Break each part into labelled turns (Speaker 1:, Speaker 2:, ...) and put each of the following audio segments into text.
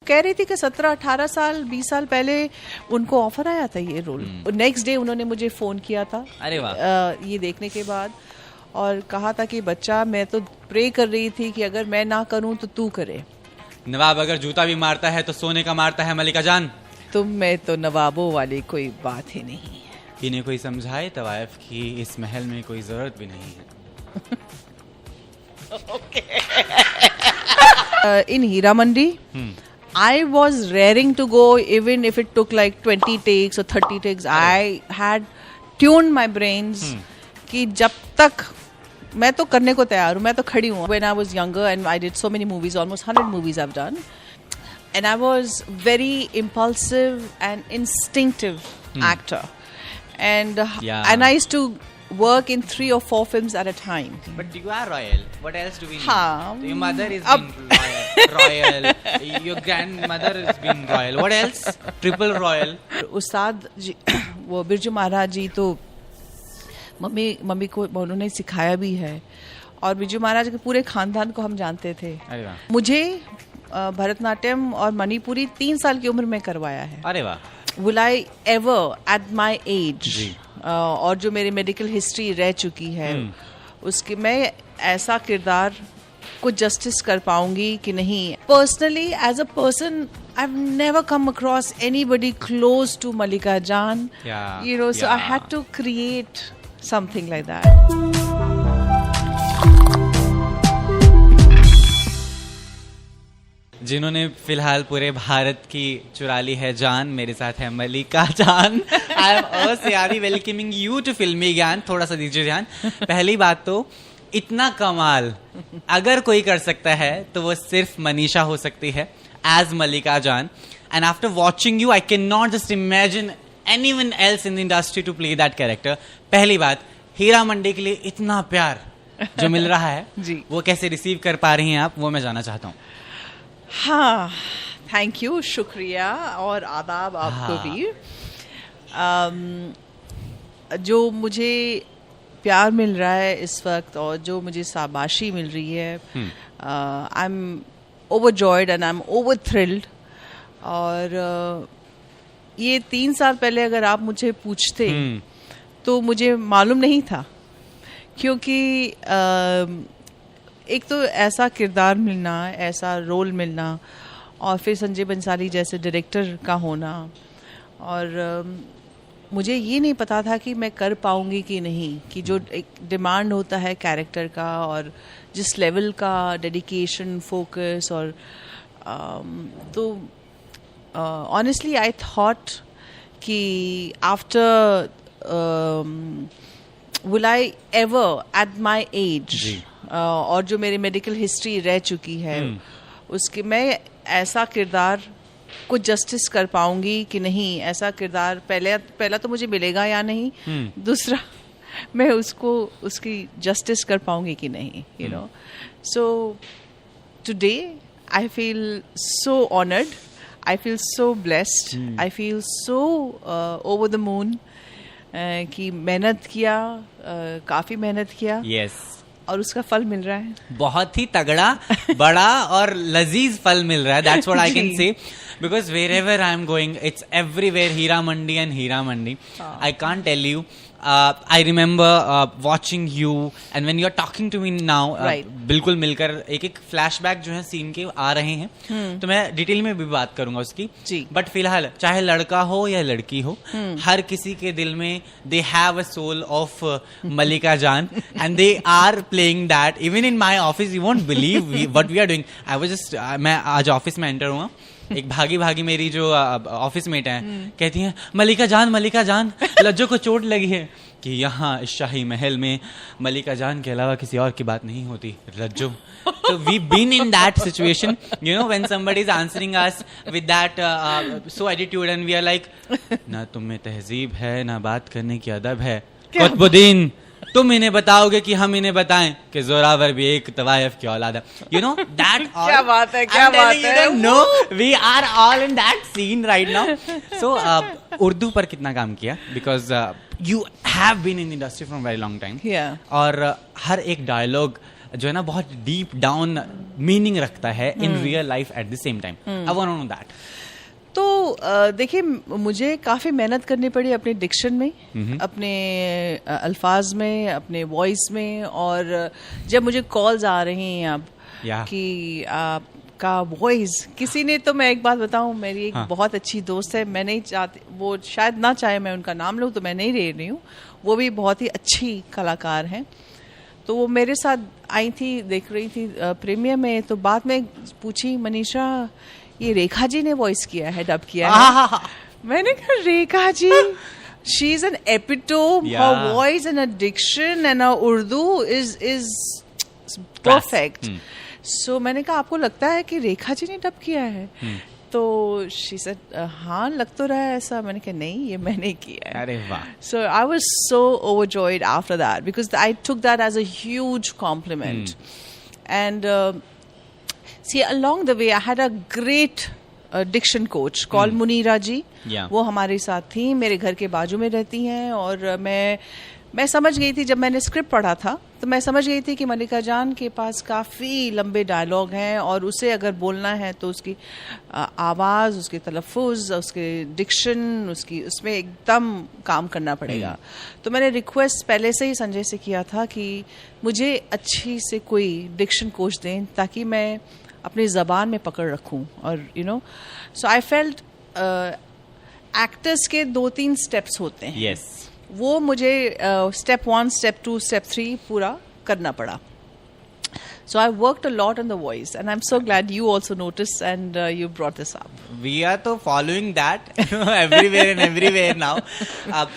Speaker 1: कह रही थी कि 17-18 साल 20 साल पहले उनको ऑफर आया था ये रोल। नेक्स्ट डे उन्होंने मुझे फ़ोन किया था,
Speaker 2: अरे वाह,
Speaker 1: ये देखने के बाद, और कहा था कि बच्चा मैं तो प्रे कर रही थी कि अगर मैं ना करूं तो तू करे।
Speaker 2: नवाब अगर जूता भी मारता है तो सोने का मारता है मलिका जान।
Speaker 1: तुम में तो नवाबों वाली कोई बात ही नहीं है।
Speaker 2: इन्हें कोई समझाए तवायफ की इस महल में कोई जरूरत भी नहीं है।
Speaker 1: In Hira Mandi, I was raring to go even if it took like 20 takes or 30 takes. I had tuned my brains कि जब तक मैं तो करने को तैयार हूँ, मैं तो खड़ी हूँ. When I was younger and I did so many movies, almost 100 movies I've done. And I was very impulsive and instinctive actor. And I used to work in 3 or 4 films at a time.
Speaker 2: But you are royal. What else do we need?
Speaker 1: हाँ.
Speaker 2: Your mother is been royal. Your grandmother has been royal. What else? Triple royal.
Speaker 1: उस्ताद जी, वो बिरजू महाराज जी तो mummy को उन्होंने सिखाया भी है, और बिरजू महाराज के पूरे खानदान को हम जानते थे. मुझे भरतनाट्यम और मणिपुरी 3 साल की उम्र में करवाया है.
Speaker 2: अरे वाह.
Speaker 1: Will I ever at my age और जो मेरी मेडिकल हिस्ट्री रह चुकी है उसके मैं ऐसा किरदार को जस्टिस कर पाऊंगी कि नहीं. Personally as a person I've never come across anybody close to Malika Jaan. You know, so I had to create something like that.
Speaker 2: जिन्होंने फिलहाल पूरे भारत की चुरा ली है जान, मेरे साथ है मलिका जान. आई एम अस्यारी welcoming you to Filmi Gyaan. थोड़ा सा दीजिए ध्यान. पहली बात तो इतना कमाल अगर कोई कर सकता है तो वो सिर्फ मनीषा हो सकती है as Malika Jaan. And after watching you I can not just imagine anyone else in the industry to play that character. पहली बात, हीरा मंडी के लिए इतना प्यार जो मिल रहा है
Speaker 1: जी, वो
Speaker 2: कैसे रिसीव कर पा रही हैं आप, वो मैं जानना चाहता हूँ.
Speaker 1: हाँ, थैंक यू, शुक्रिया और आदाब आपको भी. जो मुझे प्यार मिल रहा है इस वक्त और जो मुझे शाबाशी मिल रही है, I am overjoyed and I am over thrilled. और ये 3 साल पहले अगर आप मुझे पूछते तो मुझे मालूम नहीं था, क्योंकि एक तो ऐसा किरदार मिलना, ऐसा रोल मिलना, और फिर संजय बंसाली जैसे डायरेक्टर का होना, और मुझे ये नहीं पता था कि मैं कर पाऊंगी कि नहीं, कि जो एक डिमांड होता है कैरेक्टर का और जिस लेवल का डेडिकेशन, फोकस, और तो ऑनेस्टली आई थॉट कि after will I ever at my age और जो मेरी मेडिकल हिस्ट्री रह चुकी है उसके मैं ऐसा किरदार को जस्टिस कर पाऊंगी कि नहीं, ऐसा किरदार पहला तो मुझे मिलेगा या नहीं, दूसरा मैं उसकी जस्टिस कर पाऊंगी कि नहीं, you know. So today I feel so honoured, I feel so blessed, I feel so over the moon कि मेहनत किया, काफ़ी मेहनत किया.
Speaker 2: yes.
Speaker 1: और उसका फल मिल रहा है,
Speaker 2: बहुत ही तगड़ा, बड़ा और लजीज फल मिल रहा है. That's what I can say, because wherever I am going, it's everywhere Hira Mandi and Hira Mandi. I can't tell you. I remember watching you, and when you are talking to me now, बिल्कुल मिलकर एक flashback जो है scene के आ रहे हैं, तो मैं डिटेल में भी बात करूंगा उसकी. बट फिलहाल चाहे लड़का हो या लड़की हो, हर किसी के दिल में they have a soul of Malika Jaan, and they are playing that. Even in my office, you won't believe what we are doing. मैं आज ऑफिस में एंटर हुआ, एक भागी मेरी जो ऑफिस मेट है कहती है, मलिका जान लज्जो को चोट लगी है. कि यहाँ इस शाही महल में मलिका जान के अलावा किसी और की बात नहीं होती, लज्जो. So we've been in that situation, you know, when somebody is answering us with that so attitude, and we are like, ना तुम में तहजीब है, ना बात करने की अदब है. कुतुबुद्दीन, तुम इन्हें बताओगे कि हम इन्हें बताएं कि जोरावर भी एक तवायफ की औलाद है. You know that.
Speaker 1: क्या बात है.
Speaker 2: No, we are all in that scene right now. So Urdu पर कितना काम किया, because you have been in the industry for a very long time.
Speaker 1: Yeah.
Speaker 2: और हर एक डायलॉग जो है ना बहुत डीप डाउन मीनिंग रखता है in real life at the same time. I want to know that.
Speaker 1: तो देखिए, मुझे काफ़ी मेहनत करनी पड़ी अपने डिक्शन में, अपने अल्फाज में, अपने वॉइस में. और जब मुझे कॉल्स आ रही हैं अब कि आपका वॉइस, किसी ने, तो मैं एक बात बताऊं, मेरी एक बहुत अच्छी दोस्त है, मैं नहीं चाहती, वो शायद ना चाहे मैं उनका नाम लूँ, तो मैं नहीं ले रही हूँ, वो भी बहुत ही अच्छी कलाकार हैं. तो वो मेरे साथ आई थी, देख रही थी प्रीमियर में, तो बाद में पूछी, मनीषा ये रेखा जी ने वॉइस किया है, डब किया है. मैंने कहा Rekha ji, she is an epitome, her voice and her diction and her Urdu is perfect. So मैंने कहा आपको लगता है कि रेखा जी ने डब किया है? तो शी सेड हाँ लग तो रहा है ऐसा. मैंने कहा नहीं, ये मैंने किया है.
Speaker 2: अरे वाह.
Speaker 1: So I was so overjoyed after that because I took that as a huge compliment. And see, along the way I had a great diction coach called Munira ji. वो हमारे साथ थी, मेरे घर के बाजू में रहती हैं. और मैं समझ गई थी, जब मैंने स्क्रिप्ट पढ़ा था तो मैं समझ गई थी कि मल्लिका जान के पास काफ़ी लंबे डायलॉग हैं, और उसे अगर बोलना है तो उसकी आवाज़, उसके तलफ़ुज़, उसके डिक्शन, उसमें एकदम काम करना पड़ेगा. तो मैंने रिक्वेस्ट पहले से ही संजय से किया था कि मुझे अच्छी से कोई डिक्शन कोच दें ताकि मैं अपनी ज़बान में पकड़ रखूं. और सो आई फेल्ट एक्टर्स के 2-3 स्टेप्स होते हैं.
Speaker 2: yes.
Speaker 1: वो मुझे स्टेप 1, स्टेप 2, स्टेप 3 पूरा करना पड़ा. So I worked a lot on the voice, and I'm so glad you also noticed and you brought this up.
Speaker 2: We are to following that everywhere and everywhere now.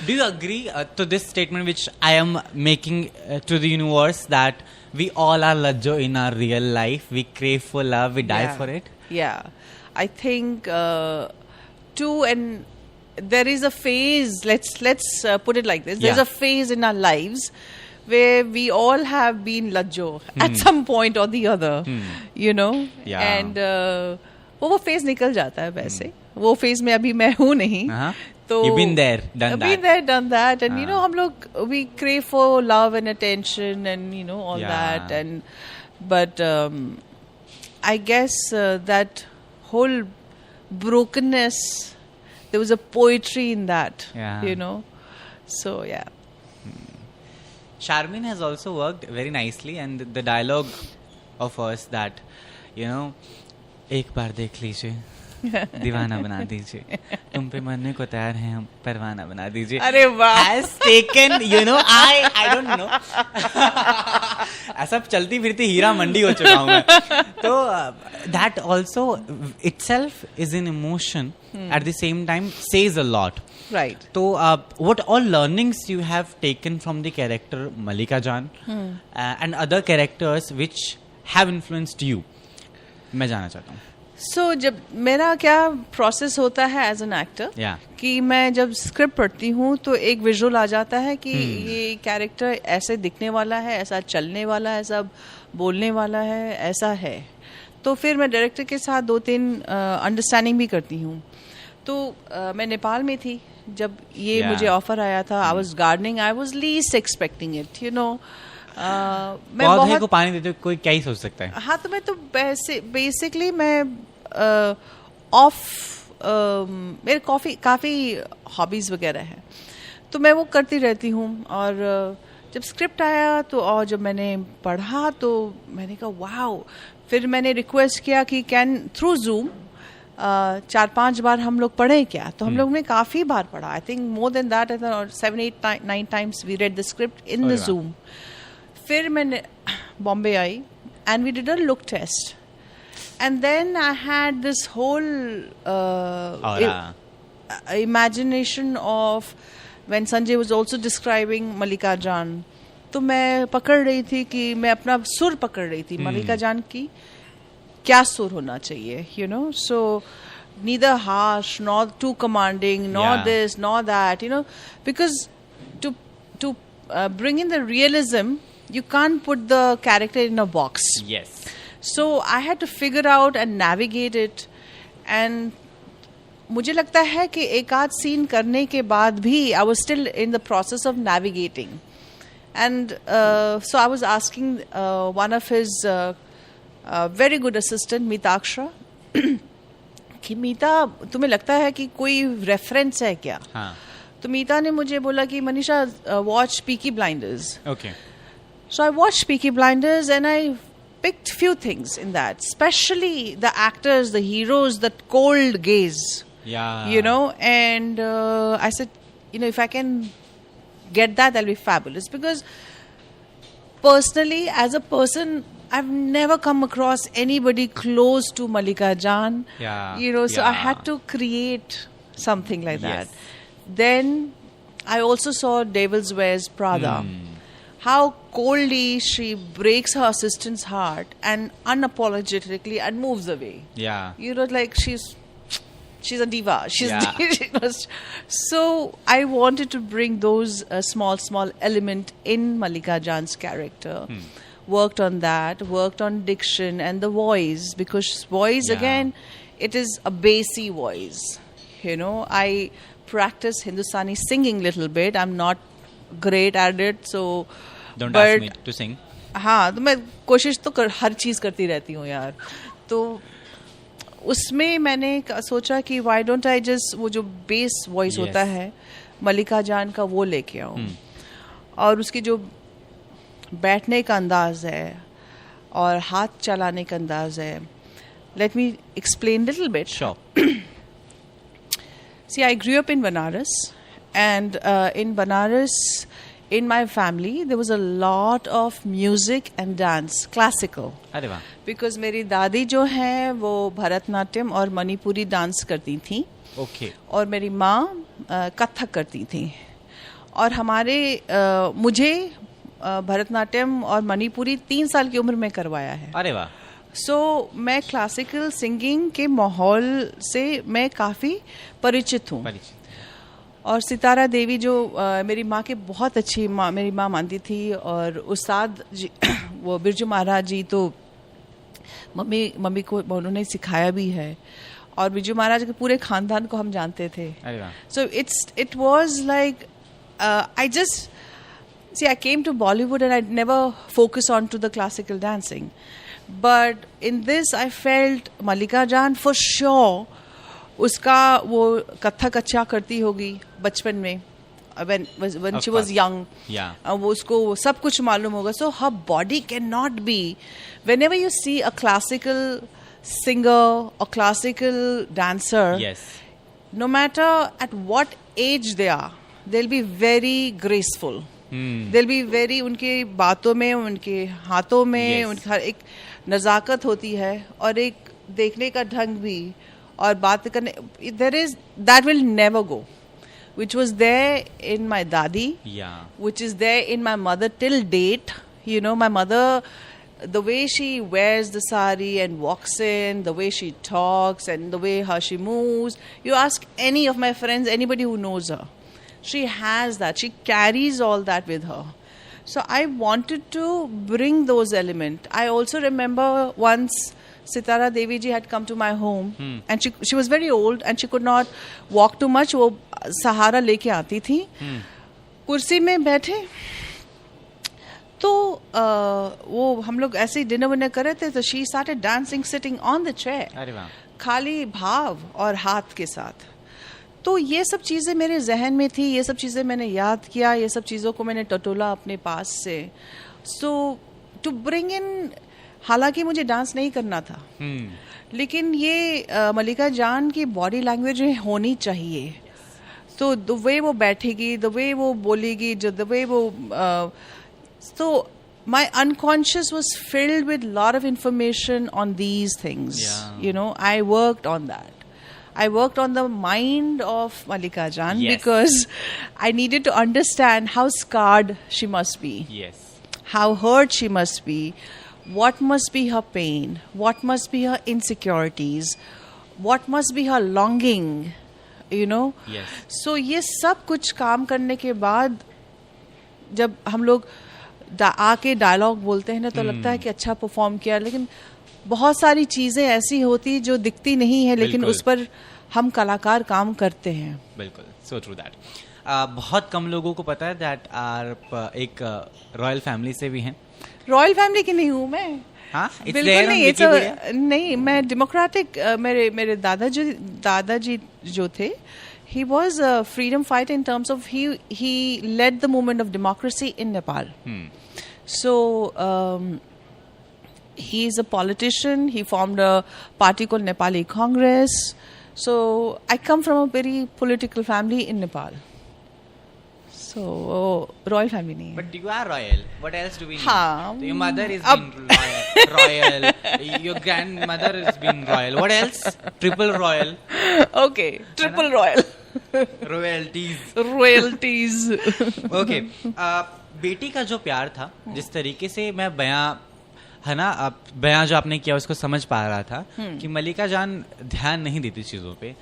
Speaker 2: Do you agree to this statement which I am making to the universe, that we all are Lajjo in our real life? We crave for love, we die for it.
Speaker 1: Yeah, I think too, and there is a phase. Let's put it like this. There's a phase in our lives where we all have been Lajjo at some point or the other, and वो phase निकल जाता है. वैसे वो phase में अभी मैं हूँ नहीं. तो
Speaker 2: You've been there, done that,
Speaker 1: and हम लोग we crave for love and attention and all that, and but I guess that whole brokenness, there was a poetry in that, so yeah.
Speaker 2: Sharmin has also worked very nicely, and the dialogue of hers that, एक बार देख लीजिए, दीवाना बना दीजिए, तुम पे मरने को तैयार हैं, हम परवाना बना दीजिए.
Speaker 1: अरे वाह.
Speaker 2: Has taken, I don't know. ऐसा चलती फिरती हीरा मंडी हो चुका हूँ मैं. तो that also itself is an emotion, at the same time says a lot.
Speaker 1: Right.
Speaker 2: So, what all learnings you have taken from the character Mallika Jaan and other characters which have influenced you? मैं जानना चाहता हूँ.
Speaker 1: So, जब मेरा क्या process होता है as an actor, कि मैं जब स्क्रिप्ट पढ़ती हूँ तो एक विजुअल आ जाता है कि ये कैरेक्टर ऐसे दिखने वाला है, ऐसा चलने वाला है, ऐसा बोलने वाला है, ऐसा है. तो फिर मैं डायरेक्टर के साथ 2-3 अंडरस्टैंडिंग भी करती हूँ. तो मैं नेपाल में थी जब ये मुझे ऑफर आया था. I was gardening, I was least expecting it, मैं
Speaker 2: पौधे को पानी देते कोई क्या ही सोच सकता है.
Speaker 1: हाँ, तो मैं तो बेसिकली मैं मेरे काफ़ी हॉबीज़ वगैरह हैं, तो मैं वो करती रहती हूँ. और जब स्क्रिप्ट आया तो, और जब मैंने पढ़ा तो मैंने कहा वाओ. फिर मैंने रिक्वेस्ट किया कि कैन थ्रू जूम 4-5 बार हम लोग पढ़े क्या. तो हम लोग ने काफ़ी बार पढ़ा. I think more than that, 7-8-9 times we read the script in the Zoom. फिर मैंने बॉम्बे आई and we did a look test, and then I had this whole imagination of when Sanjay was also describing Mallika Jaan. तो मैं पकड़ रही थी कि मैं अपना सुर पकड़ रही थी. मल्लिका जान की क्या सुर होना चाहिए, so neither harsh nor too commanding, nor this nor that, because to bring in the realism, you can't put the character in a box.
Speaker 2: Yes.
Speaker 1: So I had to figure out and navigate it, and मुझे लगता है कि एक आध scene करने के बाद भी I was still in the process of navigating. And so I was asking one of his very good assistant, Mitaksha, कि मीता तुम्हें लगता है कि कोई रेफरेंस है क्या?
Speaker 2: हाँ.
Speaker 1: तो मीता ने मुझे बोला कि Manisha watch Peaky Blinders.
Speaker 2: Okay.
Speaker 1: So I watched Peaky Blinders and I picked few things in that, especially the actors, the heroes, that cold gaze.
Speaker 2: Yeah.
Speaker 1: You know, and I said, you know, if I can get that, that'll be fabulous. Because personally, as a person, I've never come across anybody close to Mallika Jan.
Speaker 2: Yeah.
Speaker 1: You know, so I
Speaker 2: Yeah.
Speaker 1: had to create something like that.
Speaker 2: Yes.
Speaker 1: Then I also saw Devil's Wears Prada. How coldly she breaks her assistant's heart and unapologetically and moves away.
Speaker 2: Yeah.
Speaker 1: You know, like she's a diva. She's
Speaker 2: Yeah.
Speaker 1: So I wanted to bring those small element in Mallika Jan's character. Worked on that, worked on diction and the voice, because voice,
Speaker 2: Yeah.
Speaker 1: again, it is a bassy voice. You know, I practice Hindustani singing little bit. I'm not great at it, so
Speaker 2: Don't
Speaker 1: but
Speaker 2: ask me to sing.
Speaker 1: हाँ, तो मैं कोशिश तो हर चीज़ करती रहती हूँ यार. तो उसमें मैंने सोचा कि why don't I just वो जो बेस वॉइस
Speaker 2: Yes.
Speaker 1: होता है मल्लिका जान का वो लेके आऊँ. और उसकी जो बैठने का अंदाज है और हाथ चलाने का अंदाज है. Let me explain little bit.
Speaker 2: Sure.
Speaker 1: See, I grew up in Banaras, and in Banaras, in my family, there was a lot of music and dance, classical.
Speaker 2: अरे वाह.
Speaker 1: Because मेरी दादी जो है वो भरतनाट्यम और मणिपुरी डांस करती थी.
Speaker 2: Okay.
Speaker 1: और मेरी माँ कथक करती थी. और मुझे भरतनाट्यम और मणिपुरी 3 साल की उम्र में करवाया है.
Speaker 2: अरे वाह.
Speaker 1: सो मैं क्लासिकल सिंगिंग के माहौल से मैं काफ़ी परिचित हूँ. और सितारा देवी जो मेरी माँ की बहुत अच्छी मेरी माँ मानती थी, और उस्ताद जी वो बिरजू महाराज जी तो मम्मी को उन्होंने सिखाया भी है, और बिरजू महाराज के पूरे खानदान को हम जानते थे. So it was like I just see, I came to Bollywood and I never focused on to the classical dancing. But in this, I felt Mallika Jan for sure. उसका वो कथक अच्छा करती होगी बचपन में, when she was young.
Speaker 2: Yeah.
Speaker 1: वो उसको सब कुछ मालूम होगा. So her body cannot be. Whenever you see a classical singer or classical dancer,
Speaker 2: Yes.
Speaker 1: no matter at what age they are, they'll be very graceful. They'll be very, उनके बातों में, उनके हाथों में,
Speaker 2: Yes.
Speaker 1: उनका एक नज़ाकत होती है और एक देखने का ढंग भी और बात करने. There is that will never go, which was there in my dadi,
Speaker 2: Yeah.
Speaker 1: which is there in my mother till date. You know, my mother, the way she wears the sari and walks in, the way she talks and the way how she moves. You ask any of my friends, anybody who knows her. She has that. She carries all that with her. So I wanted to bring those elements. I also remember once Sitara Devi ji had come to my home, and she was very old and she could not walk too much. वो सहारा लेके आती थी. कुर्सी में बैठे तो वो हम लोग ऐसे ही डिनर विनर कर रहे थे, तो she started dancing sitting on the chair.
Speaker 2: अरे वाह.
Speaker 1: खाली भाव और हाथ के साथ. तो ये सब चीज़ें मेरे जहन में थी, ये सब चीज़ें मैंने याद किया, ये सब चीज़ों को मैंने टटोला अपने पास से. सो टू ब्रिंग इन, हालांकि मुझे डांस नहीं करना था, लेकिन ये मल्लिका जान की बॉडी लैंग्वेज में होनी चाहिए. तो द वे वो बैठेगी, द वे वो बोलेगी, जो द वे वो तो my unconscious was filled with a lot of information on these things.
Speaker 2: Yeah.
Speaker 1: You know, I worked on that. I worked on the mind of Mallika Jan,
Speaker 2: Yes.
Speaker 1: because I needed to understand how scarred she must be,
Speaker 2: Yes.
Speaker 1: how hurt she must be, what must be her pain, what must be her insecurities, what must be her longing, you know.
Speaker 2: Yes.
Speaker 1: So ये सब कुछ काम करने के बाद जब हम लोग आके डायलॉग बोलते हैं ना, तो लगता है कि अच्छा परफॉर्म किया, लेकिन बहुत सारी चीज़ें ऐसी होती जो दिखती नहीं है, लेकिन
Speaker 2: बिल्कुल.
Speaker 1: उस पर हम कलाकार काम करते हैं.
Speaker 2: बिल्कुल. So true that. बहुत कम लोगों को पता है दैट आप एक रॉयल फैमिली से भी हैं.
Speaker 1: रॉयल फैमिली की नहीं हूँ मैं.
Speaker 2: हाँ,
Speaker 1: बिल्कुल नहीं. नहीं, मैं डेमोक्रेटिक. मेरे दादाजी जो थे, he was a freedom fighter in terms of he led the movement of democracy in Nepal. So he is a politician. He formed a party called Nepali Congress. So I come from a very political family in Nepal. So royal family नहीं है.
Speaker 2: But you are royal. What else do we need?
Speaker 1: हाँ.
Speaker 2: So your mother is been royal. Your grandmother has been royal. What else? Triple royal.
Speaker 1: Okay, triple royal.
Speaker 2: Royalties. Okay. बेटी का जो प्यार था, जिस तरीके से मैं बयां जो आपने किया उसको समझ पा रहा था कि मलिका जान ध्यान नहीं देती चीजों पे,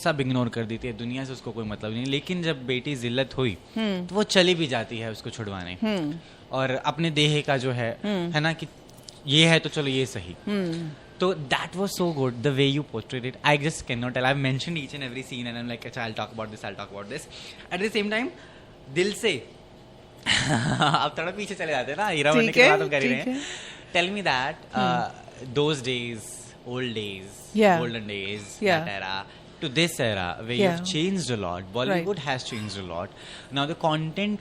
Speaker 2: सब इग्नोर कर देती है, दुनिया से उसको कोई मतलब नहीं. लेकिन जब बेटी जिल्लत हुई तो वो चली भी जाती है उसको छुड़वाने, और अपने देह का जो है ना, कि ये है तो चलो ये सही. तो that was so good the way you portrayed it. I just cannot tell. I've mentioned each and every scene and I'm like, I'll talk about this. At the same time, दिल से आप थोड़ा पीछे चले जाते हैं ना, हीरा बनने की बात हम कर रहे हैं. Tell me that those days, old days, golden days, that era to this era where you've changed a lot. Bollywood has changed a lot. Now the content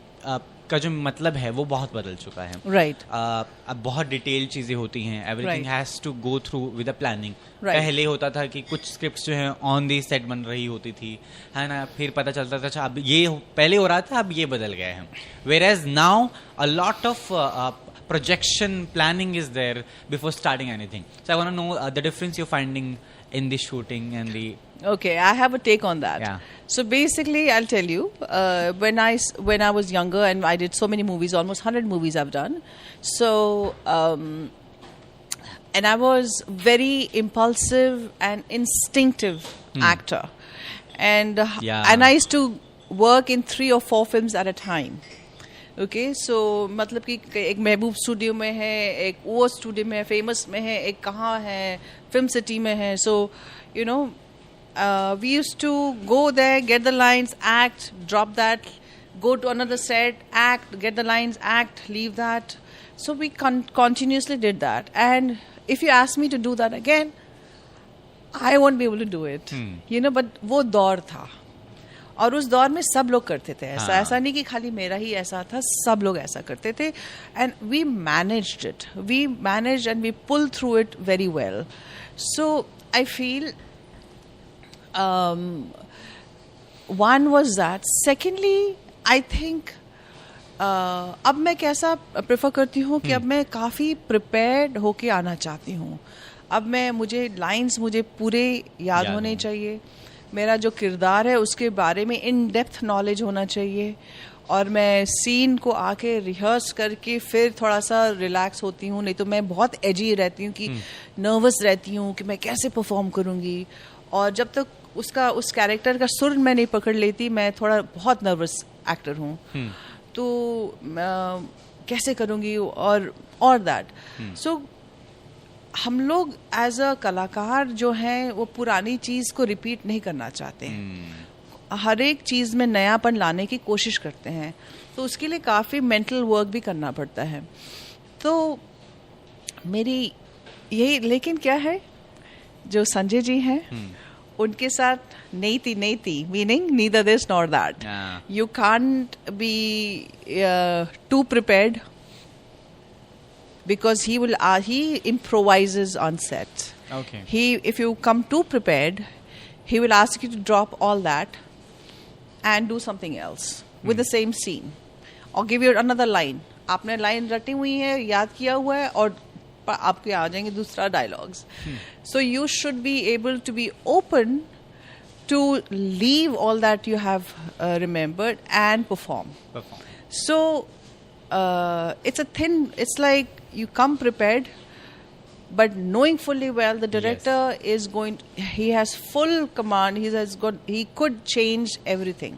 Speaker 2: का जो मतलब है वो बहुत बदल चुका है.
Speaker 1: Right.
Speaker 2: अब बहुत डिटेल चीजें होती हैं. Everything has to go through with a planning. पहले होता था कि कुछ स्क्रिप्ट्स जो हैं ऑन दी सेट बन रही होती थी, है ना, फिर पता चलता था अच्छा अब ये पहले हो रहा था, अब ये बदल गया है. Whereas now a lot of projection planning is there before starting anything. So I want to know the difference you're finding in the shooting and the...
Speaker 1: Okay, I have a take on that.
Speaker 2: Yeah.
Speaker 1: So basically, I'll tell you, when I was younger and I did so many movies, almost 100 movies I've done. So, and I was very impulsive and instinctive actor. And I used to work in 3 or 4 films at a time. Okay, so मतलब कि एक महबूब studio में है, एक वो studio में है, famous में है, एक कहाँ है, फिल्म सिटी में है. So you know we used to go there, get the lines, act, drop that, go to another set, act, get the lines, act, leave that. So we continuously did that. And if you ask me to do that again, I won't be able to do it. You know, but वो दौर था. और उस दौर में सब लोग करते थे ऐसा. ऐसा नहीं कि खाली मेरा ही ऐसा था, सब लोग ऐसा करते थे. And we managed it. We managed and we pull through it very well. So I feel one was that. Secondly, I think अब मैं कैसा प्रेफर करती हूँ कि अब मैं काफ़ी प्रिपेयर्ड होके आना चाहती हूँ. अब मुझे लाइंस मुझे पूरे याद होने चाहिए. मेरा जो किरदार है उसके बारे में इन डेप्थ नॉलेज होना चाहिए. और मैं सीन को आके रिहर्स करके फिर थोड़ा सा रिलैक्स होती हूँ. नहीं तो मैं बहुत एजी रहती हूँ कि नर्वस रहती हूँ कि मैं कैसे परफॉर्म करूँगी. और जब तक उस कैरेक्टर का सुर मैं नहीं पकड़ लेती, मैं थोड़ा बहुत नर्वस एक्टर हूँ. तो कैसे करूँगी और दैट. सो हम लोग एज अ कलाकार जो हैं वो पुरानी चीज़ को रिपीट नहीं करना चाहते हैं. हर एक चीज़ में नयापन लाने की कोशिश करते हैं. तो उसके लिए काफ़ी मेंटल वर्क भी करना पड़ता है. तो मेरी यही, लेकिन क्या है, जो संजय जी हैं उनके साथ नेति meaning neither this nor that. You can't be too prepared because he improvises on set.
Speaker 2: Okay.
Speaker 1: If you come too prepared, he will ask you to drop all that and do something else with the same scene, or give you another line. आपने line रटी हुई है, याद किया हुआ है, और आपके आ जाएंगे दूसरा dialogues. So you should be able to be open to leave all that you have remembered and perform. So it's like you come prepared, but knowing fully well the director is he has full command. He could change everything.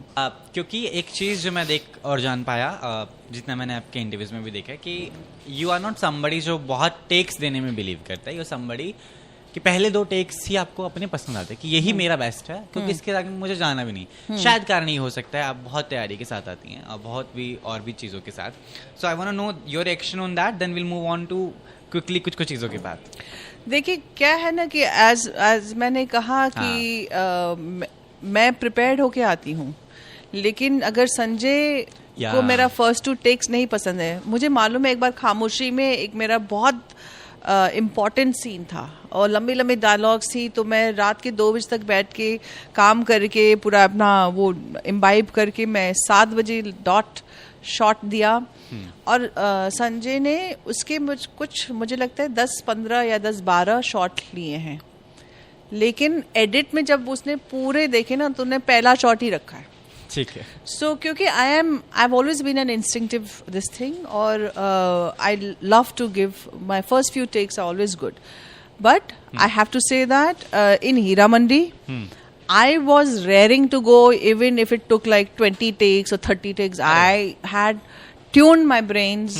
Speaker 2: क्योंकि एक चीज जो मैं देख और जान पाया, जितना मैंने आपके इंटरव्यूज में भी देखा, कि you are not somebody जो बहुत टेक्स देने में बिलीव करता है. You are somebody कि कि पहले 2 टेक्स ही आपको अपने पसंद आते हैं कि यही मेरा बेस्ट है, क्योंकि इसके आगे मुझे जाना भी नहीं। शायद कारण ये हो सकता है आप बहुत तैयारी के साथ आती हैं और बहुत भी और भी चीज़ों के साथ। So I want to know your action on that, then will move on to quickly कुछ चीज़ों के बाद।
Speaker 1: देखिए क्या है ना कि एज मैंने कहा कि मैं प्रिपेयर्ड होके आती हूँ, लेकिन अगर संजय को मेरा फर्स्ट 2 टेक्स नहीं पसंद है, मुझे मालूम है एक बार खामोशी में एक मेरा बहुत इम्पॉर्टेंट सीन था और लंबी लंबी डायलॉग्स थी, तो मैं रात के 2 बजे तक बैठ के काम करके पूरा अपना वो इम्बाइब करके मैं 7 बजे डॉट शॉट दिया। और संजय ने उसके मुझे लगता है 10-15 या 10-12 शॉट लिए हैं, लेकिन एडिट में जब उसने पूरे देखे ना तो उन्हें पहला शॉट ही रखा है।
Speaker 2: ठीक है।
Speaker 1: सो क्योंकि I have always been an instinctive this thing, और I love to give my first few takes are always good, but I have to say that in Heeramandi I was raring to go even if it took like 20 takes or 30 takes. I had tuned my brains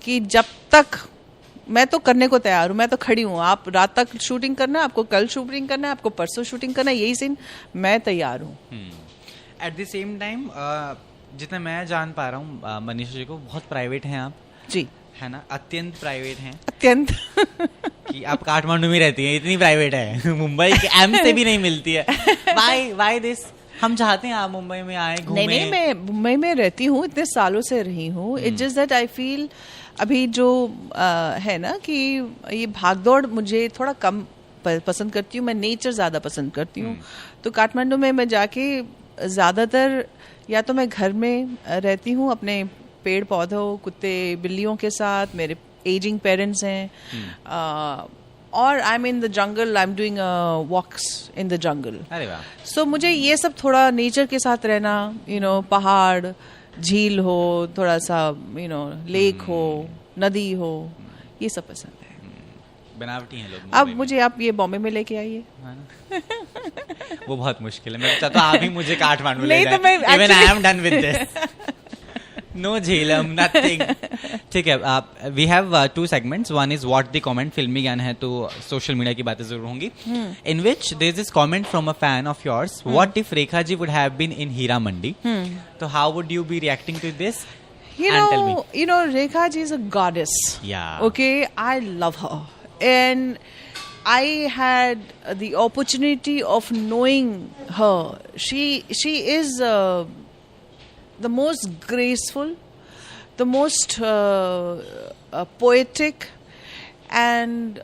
Speaker 1: कि जब तक मैं तो करने को तैयार हूँ, मैं तो खड़ी हूँ, आप रात तक शूटिंग करना है, आपको कल शूटिंग करना है, आपको परसों शूटिंग करना है, यही सीन, मैं तैयार हूँ।
Speaker 2: एट द सेम टाइम जितना मैं जान पा रहा हूँ मनीषा जी को, बहुत प्राइवेट हैं आप
Speaker 1: जी, है
Speaker 2: ना, अत्यंत प्राइवेट हैं,
Speaker 1: अत्यंत
Speaker 2: कि आप काठमांडू में रहती हैं, इतनी प्राइवेट है, मुंबई के एम से भी नहीं मिलती है। Why this? हम चाहते हैं आप मुंबई में आए, घूमें।
Speaker 1: नहीं, मैं मुंबई में रहती हूँ, इतने सालों से रही हूँ। It's just that I feel अभी जो है ना कि ये भागदौड़ मुझे थोड़ा कम पसंद करती हूँ, मैं नेचर ज़्यादा पसंद करती हूँ। तो काठमांडू में मैं जाके ज़्यादातर या तो मैं घर में रहती हूँ अपने पेड़ पौधों कुत्ते बिल्लियों के साथ, मेरे एजिंग पेरेंट्स हैं, और I am in the jungle, I am doing walks in the jungle.
Speaker 2: अरे वाह।
Speaker 1: सो मुझे ये सब थोड़ा नेचर के साथ रहना, पहाड़, झील हो, थोड़ा सा लेक हो, नदी हो, ये सब पसंद है।
Speaker 2: बनावटी हैं लोग।
Speaker 1: अब मुझे आप ये बॉम्बे में लेके आइए।
Speaker 2: वो बहुत मुश्किल है, मैं चाहता हूँ आप ही मुझे काठमांडू ले जाएं।
Speaker 1: तो मैं
Speaker 2: Even I am done with this. No Jhelum, nothing. ठीक है, we have 2 segments. One is what the comment, फिल्मी ज्ञान है तो सोशल मीडिया की बातें जरूर होंगी. In which there is this comment from a fan of yours. What if Rekha ji would have been in Hira Mandi? So how would you be reacting to this?
Speaker 1: You know, Rekha ji is a goddess.
Speaker 2: Yeah.
Speaker 1: Okay, I love her, and I had the opportunity of knowing her. She is the most graceful, the most poetic, and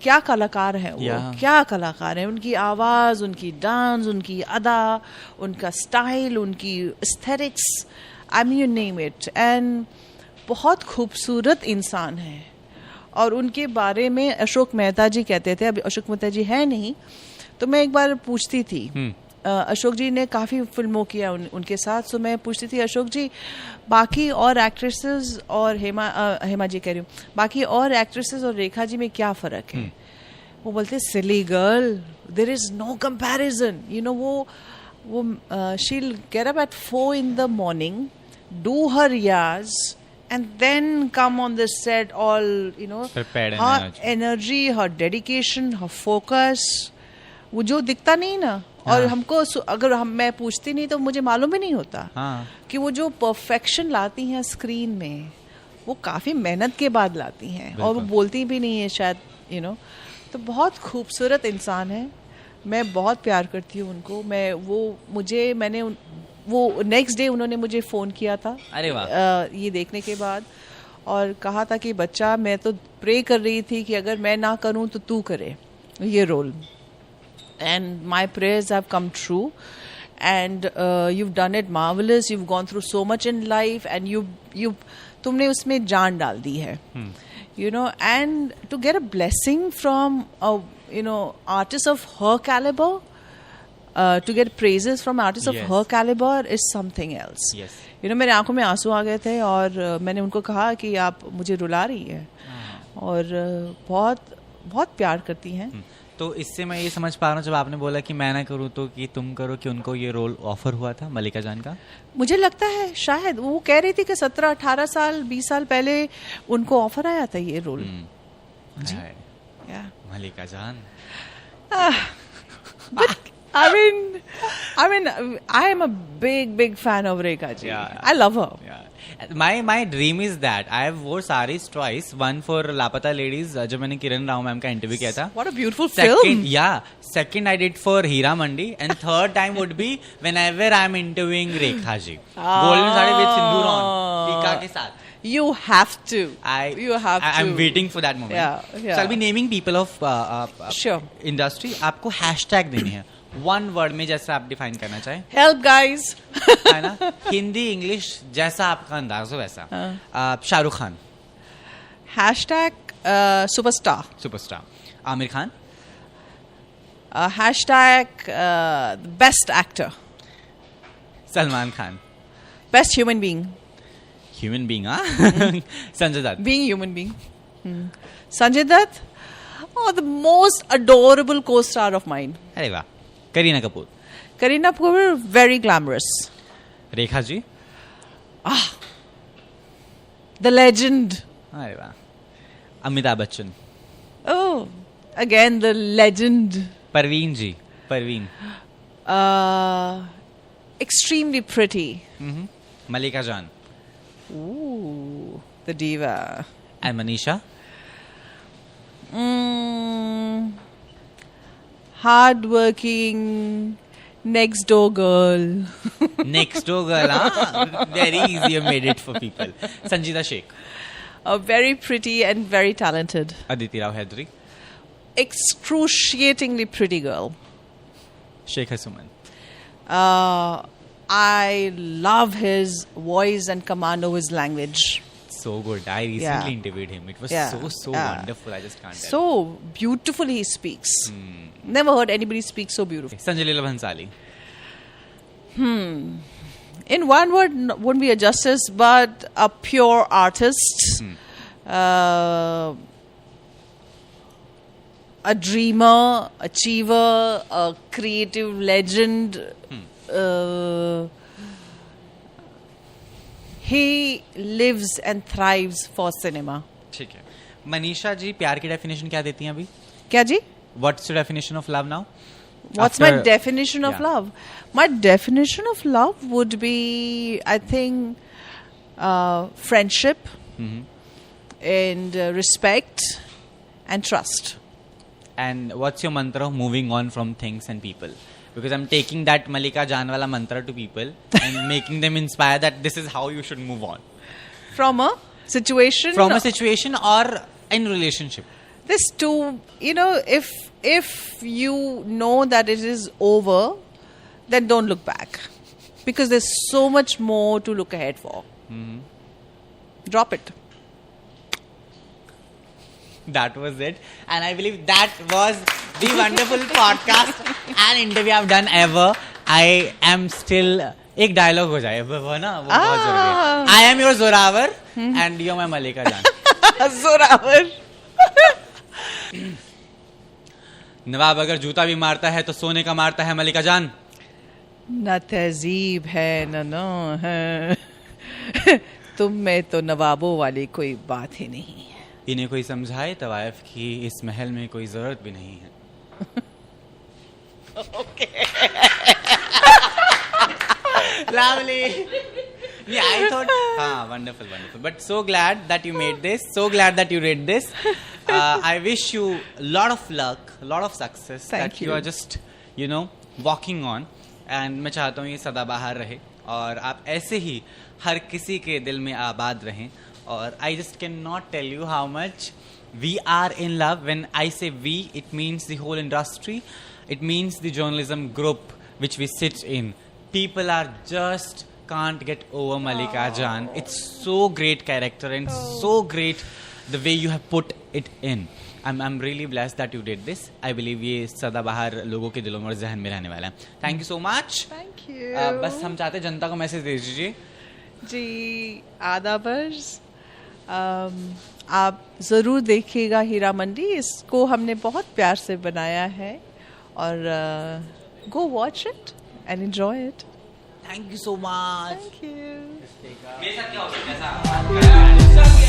Speaker 1: क्या कलाकार है वो, क्या कलाकार है। उनकी आवाज़, उनकी डांस, उनकी अदा, उनका स्टाइल, उनकी aesthetics, I mean you name it, and बहुत खूबसूरत इंसान है। और उनके बारे में अशोक मेहता जी कहते थे, अभी अशोक मेहता जी है नहीं, तो मैं एक बार पूछती थी, अशोक जी ने काफ़ी फिल्मों किया उनके साथ, सो मैं पूछती थी अशोक जी बाकी और एक्ट्रेसेस और हेमा जी कह रही हूँ, बाकी और एक्ट्रेसेस और रेखा जी में क्या फ़र्क है? वो बोलते silly girl, there is no comparison. वो she'll get up at 4 in the morning, do her riyaz, and then come on the set all,
Speaker 2: prepared,
Speaker 1: her energy, her dedication, her focus, वो जो दिखता नहीं ना। और हमको अगर मैं पूछती नहीं तो मुझे मालूम भी नहीं होता कि वो जो परफेक्शन लाती हैं स्क्रीन में, वो काफ़ी मेहनत के बाद लाती हैं, और वो बोलती भी नहीं है शायद, तो बहुत खूबसूरत इंसान है। मैं बहुत प्यार करती हूँ उनको। मैंने वो नेक्स्ट डे उन्होंने मुझे फ़ोन किया था,
Speaker 2: अरे वाह,
Speaker 1: ये देखने के बाद, और कहा था कि बच्चा, मैं तो प्रे कर रही थी कि अगर मैं ना करूँ तो तू करे ये role, and my prayers have come true, and you've done it marvelous. You've gone through so much in life, and तुमने उसमें जान डाल दी है, and to get a blessing from a artist of her caliber, to get praises from artists of her caliber is something else.
Speaker 2: Yes.
Speaker 1: मेरे आंखों में आंसू आ गए थे, और मैंने उनको कहा कि आप मुझे रुला रही है, और बहुत बहुत प्यार करती हैं।
Speaker 2: तो इससे मैं ये समझ पा रहा हूँ, जब आपने बोला कि मैं ना करूँ तो कि तुम करो, कि उनको ये रोल ऑफर हुआ था मल्लिका जान का।
Speaker 1: मुझे लगता है शायद वो कह रही थी कि 17-18 साल 20 साल पहले उनको ऑफर आया था ये role. Yeah.
Speaker 2: Malika Jaan.
Speaker 1: But I mean, I am a big fan of Rekha ji.
Speaker 2: Yeah.
Speaker 1: I love her.
Speaker 2: Yeah. My dream is that I have wore saris twice. One for Lapata Ladies, जब मैंने Kiran Rao ma'am का interview किया था.
Speaker 1: What a beautiful
Speaker 2: Second,
Speaker 1: film.
Speaker 2: yeah. Second, I did for Hira Mandi, and third time would be whenever I'm interviewing Rekha ji. Golden sari with sindoor on, टीका के साथ.
Speaker 1: You have to. You have to.
Speaker 2: I'm waiting for that moment.
Speaker 1: Yeah.
Speaker 2: So I'll be naming people of
Speaker 1: Sure.
Speaker 2: industry. आपको hashtag देनी है. One word में जैसा आप define करना चाहें.
Speaker 1: Help, guys.
Speaker 2: है ना? हिंदी, इंग्लिश जैसा आपका अंदाज हो वैसा. Shahrukh Khan.
Speaker 1: Hashtag superstar.
Speaker 2: Superstar. Aamir Khan.
Speaker 1: Hashtag best actor.
Speaker 2: Salman Khan.
Speaker 1: Best human being.
Speaker 2: Human being, हाँ? Sanjay Dutt.
Speaker 1: Being human being. Sanjay Dutt. Oh, the most adorable co-star of mine.
Speaker 2: अरे वाह. Kareena Kapoor.
Speaker 1: Kareena Kapoor, very glamorous.
Speaker 2: Rekha ji.
Speaker 1: The legend.
Speaker 2: अरे वाह. Amitabh Bachchan.
Speaker 1: Oh, again the legend.
Speaker 2: Parveen ji. Parveen.
Speaker 1: Extremely pretty.
Speaker 2: मलिका जान.
Speaker 1: Ooh, the diva.
Speaker 2: And Manisha.
Speaker 1: Hard-working, next-door girl.
Speaker 2: Next door girl, huh? Very easy, you made it for people. Sanjita Sheikh.
Speaker 1: Very pretty and very talented.
Speaker 2: Aditi Rao Hedri.
Speaker 1: Excruciatingly pretty girl.
Speaker 2: Shekhar Suman.
Speaker 1: I love his voice and command over his language.
Speaker 2: So good. I recently interviewed him. It was so wonderful. I just can't tell.
Speaker 1: So beautifully he speaks. Never heard anybody speak so beautiful.
Speaker 2: Sanjay Leela Bhansali.
Speaker 1: In one word, wouldn't be a justice, but a pure artist. A dreamer, achiever, a creative legend. He lives and thrives for cinema.
Speaker 2: ठीक है. मनीषा जी प्यार की definition क्या देती हैं अभी?
Speaker 1: क्या जी?
Speaker 2: What's your definition of love now?
Speaker 1: What's my definition of love? My definition of love would be, I think, friendship and respect and trust.
Speaker 2: And what's your mantra of moving on from things and people? Because I'm taking that Malika Jaan wala mantra to people and making them inspire that this is how you should move on.
Speaker 1: From a situation?
Speaker 2: From a situation or in relationship.
Speaker 1: This too, if you know that it is over, then don't look back. Because there's so much more to look ahead for. Drop it.
Speaker 2: That was it. And I believe that was the wonderful podcast and interview I've done ever. I am still... एक dialogue हो जाए वो ना वो बहुत जरूरी है. I am your Zorawar and you're my Malika Jaan.
Speaker 1: Zorawar.
Speaker 2: नवाब अगर जूता भी मारता है तो सोने का मारता है मलिका जान.
Speaker 1: न तहजीब है न नो है. तुम में तो नवाबों वाली कोई बात ही नहीं है.
Speaker 2: इन्हें कोई समझाए तवायफ की इस महल में कोई जरूरत भी नहीं है. Lovely. Yeah, I thought, wonderful. But so glad that you made this. So glad that you read this. I wish you a lot of luck, a lot of success.
Speaker 1: Thank
Speaker 2: you are just, walking on. And मैं चाहता हूँ ये सदाबहार रहे और आप ऐसे ही हर किसी के दिल में आबाद रहें. और I just cannot tell you how much we are in love. When I say we, it means the whole industry. It means the journalism group which we sit in. People are just can't get over Malika Jaan. It's so great character and so great the way you have put it in. I'm really blessed that you did this. I believe ये सदाबहार लोगों के दिलों में और ज़हन में रहने वाला है. Thank you so much.
Speaker 1: Thank you.
Speaker 2: बस हम चाहते हैं जनता को मैसेज दे दीजिए.
Speaker 1: जी आदाबर्स, आप ज़रूर देखिएगा हीरा मंडी. इसको हमने बहुत प्यार से बनाया है और go watch it and enjoy it.
Speaker 2: Thank you so much.
Speaker 1: Thank you.
Speaker 2: मेरे साथ क्या होता है?